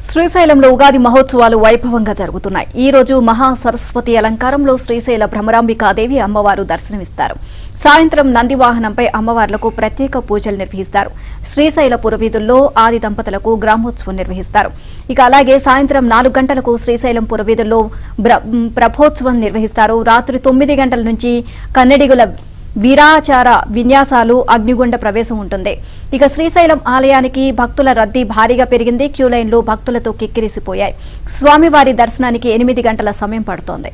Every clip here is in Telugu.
శ్రీశైలంలో ఉగాది మహోత్సవాలు వైభవంగా జరుగుతున్నాయి. ఈ రోజు మహా సరస్వతి అలంకారంలో శ్రీశైల భ్రమరాంబికాదేవి అమ్మవారు దర్శనమిస్తారు. సాయంత్రం నందివాహనంపై అమ్మవార్లకు ప్రత్యేక పూజలు నిర్వహిస్తారు. శ్రీశైల పురవీధుల్లో ఆది దంపతులకు గ్రామోత్సవం నిర్వహిస్తారు. ఇక అలాగే సాయంత్రం 4 గంటలకు శ్రీశైలం పురవీధుల్లో ప్రభోత్సవం నిర్వహిస్తారు. రాత్రి 9 గంటల నుంచి కన్నడిగుల వీరాచార విన్యాసాలు, అగ్నిగుండ ప్రవేశం ఉంటుంది. ఇక శ్రీశైలం ఆలయానికి భక్తుల రద్దీ భారీగా పెరిగింది. క్యూ లైన్లు భక్తులతో కిక్కిరిసిపోయాయి. స్వామివారి దర్శనానికి 8 గంటల సమయం పడుతోంది.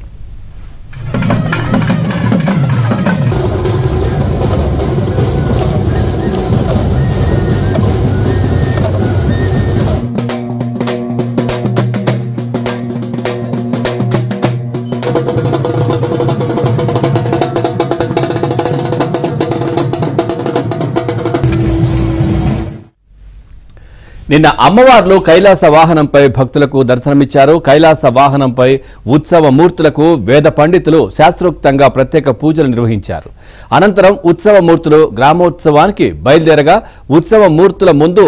నిన్న అమ్మవార్లు కైలాస వాహనంపై భక్తులకు దర్శనమిచ్చారు. కైలాస వాహనంపై ఉత్సవ మూర్తులకు వేద పండితులు శాస్త్రోక్తంగా ప్రత్యేక పూజలు నిర్వహించారు. అనంతరం ఉత్సవ మూర్తులు గ్రామోత్సవానికి బయలుదేరగా ఉత్సవ మూర్తుల ముందు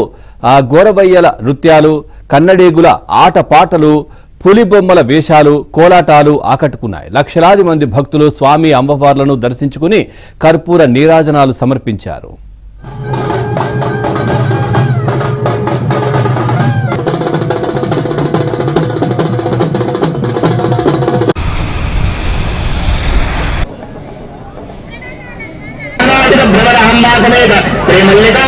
గోరవయ్యల నృత్యాలు, కన్నడీగుల ఆటపాటలు, పులిబొమ్మల వేషాలు, కోలాటాలు ఆకట్టుకున్నాయి. లక్షలాది మంది భక్తులు స్వామి అమ్మవార్లను దర్శించుకుని కర్పూర నీరాజనాలు సమర్పించారు. भ्रमरांबा समेत श्री मल्लिका